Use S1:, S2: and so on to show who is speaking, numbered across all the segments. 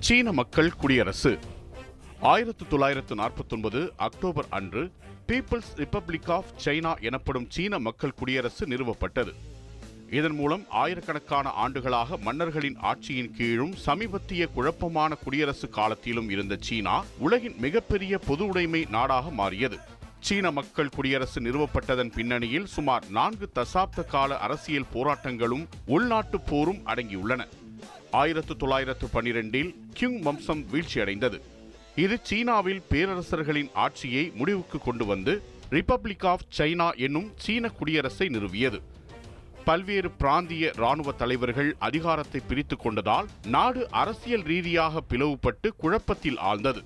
S1: சீன மக்கள் குடியரசு 1949 அக்டோபர் அன்று பீப்பிள்ஸ் ரிப்பப்ளிக் ஆஃப் சைனா எனப்படும் சீன மக்கள் குடியரசு நிறுவப்பட்டது. இதன் மூலம் ஆயிரக்கணக்கான ஆண்டுகளாக மன்னர்களின் ஆட்சியின் கீழும் சமீபத்திய குழப்பமான குடியரசு காலத்திலும் இருந்த சீனா உலகின் மிகப்பெரிய பொது உடைமை நாடாக மாறியது. சீன மக்கள் குடியரசு நிறுவப்பட்டதன் பின்னணியில் சுமார் 4 தசாப்த கால அரசியல் போராட்டங்களும் உள்நாட்டு போரும் அடங்கியுள்ளன. 1912 கிங் வம்சம் வீழ்ச்சியடைந்தது. இது சீனாவில் பேரரசர்களின் ஆட்சியை முடிவுக்கு கொண்டு வந்து ரிப்பப்ளிக் ஆஃப் சைனா என்னும் சீன குடியரசை நிறுவியது. பல்வேறு பிராந்திய இராணுவ தலைவர்கள் அதிகாரத்தை பிரித்துக் கொண்டதால் நாடு அரசியல் ரீதியாக பிளவுபட்டு குழப்பத்தில் ஆழ்ந்தது.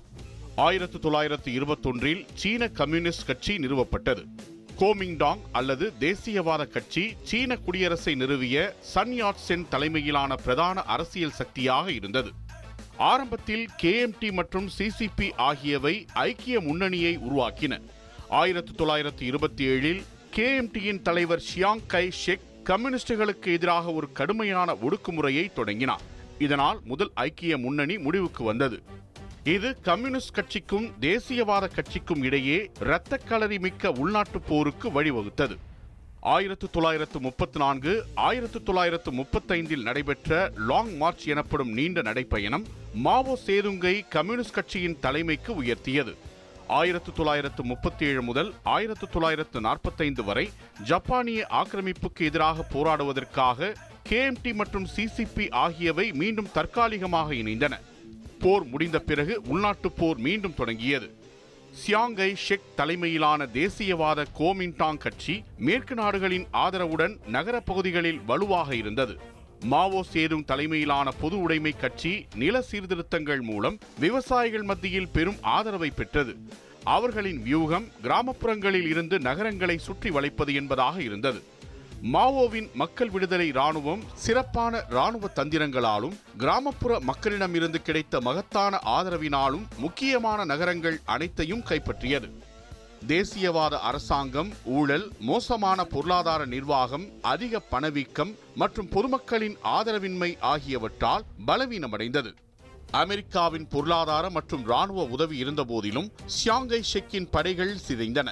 S1: 1921 சீன கம்யூனிஸ்ட் கட்சி நிறுவப்பட்டது. கோமிங்டாங் அல்லது தேசியவாத கட்சி சீன குடியரசை நிறுவிய சன் யாட் சென் தலைமையிலான பிரதான அரசியல் சக்தியாக இருந்தது. ஆரம்பத்தில் KMT மற்றும் CCP ஆகியவை ஐக்கிய முன்னணியை உருவாக்கின. 1927 KMTயின் தலைவர் சியாங் கை ஷெக் கம்யூனிஸ்டுகளுக்கு எதிராக ஒரு கடுமையான ஒடுக்குமுறையை தொடங்கினார். இதனால் முதல் ஐக்கிய முன்னணி முடிவுக்கு வந்தது. இது கம்யூனிஸ்ட் கட்சிக்கும் தேசியவாத கட்சிக்கும் இடையே இரத்த களரி மிக்க உள்நாட்டு போருக்கு வழிவகுத்தது. 1934 1935 நடைபெற்ற லாங் மார்ச் எனப்படும் நீண்ட நடைப்பயணம் மாவோ சேதுங்கை கம்யூனிஸ்ட் கட்சியின் தலைமைக்கு உயர்த்தியது. 1937 முதல் 1945 வரை ஜப்பானிய ஆக்கிரமிப்புக்கு எதிராக போராடுவதற்காக KMT மற்றும் CCP ஆகியவை மீண்டும் தற்காலிகமாக இணைந்தன. போர் முடிந்த பிறகு உள்நாட்டு போர் மீண்டும் தொடங்கியது. சியாங் கை ஷெக் தலைமையிலான தேசியவாத கோமின்டாங் கட்சி மேற்கு நாடுகளின் ஆதரவுடன் நகர பகுதிகளில் வலுவாக இருந்தது. மாவோ சேதுங் தலைமையிலான பொது உடைமை கட்சி நில சீர்திருத்தங்கள் மூலம் விவசாயிகள் மத்தியில் பெரும் ஆதரவை பெற்றது. அவர்களின் வியூகம் கிராமப்புறங்களில் இருந்து நகரங்களை சுற்றி வளைப்பது என்பதாக இருந்தது. மாவோவின் மக்கள் விடுதலை இராணுவம் சிறப்பான இராணுவ தந்திரங்களாலும் கிராமப்புற மக்களிடமிருந்து கிடைத்த மகத்தான ஆதரவினாலும் முக்கியமான நகரங்கள் அனைத்தையும் கைப்பற்றியது. தேசியவாத அரசாங்கம் ஊழல், மோசமான பொருளாதார நிர்வாகம், அதிக பணவீக்கம் மற்றும் பொதுமக்களின் ஆதரவின்மை ஆகியவற்றால் பலவீனமடைந்தது. அமெரிக்காவின் பொருளாதார மற்றும் இராணுவ உதவி இருந்தபோதிலும் சியாங் கை ஷெக்கின் படைகள் சிதைந்தன.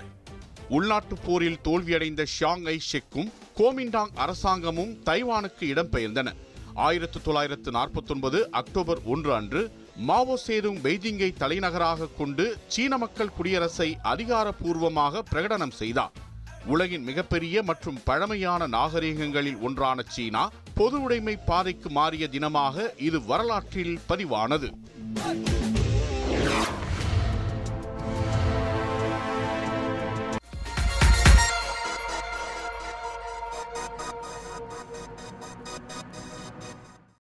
S1: உள்நாட்டு போரில் தோல்வியடைந்த சியாங் கை ஷெக்கும் கோமின்டாங் அரசாங்கமும் தைவானுக்கு இடம்பெயர்ந்தன. 1949 அக்டோபர் 1 அன்று மாவோ சேதுங் பெய்ஜிங்கை தலைநகராக கொண்டு சீன மக்கள் குடியரசை அதிகாரப்பூர்வமாக பிரகடனம் செய்தார். உலகின் மிகப்பெரிய மற்றும் பழமையான நாகரிகங்களில் ஒன்றான சீனா பொது உடைமை பாதைக்கு மாறிய தினமாக இது வரலாற்றில் பதிவானது.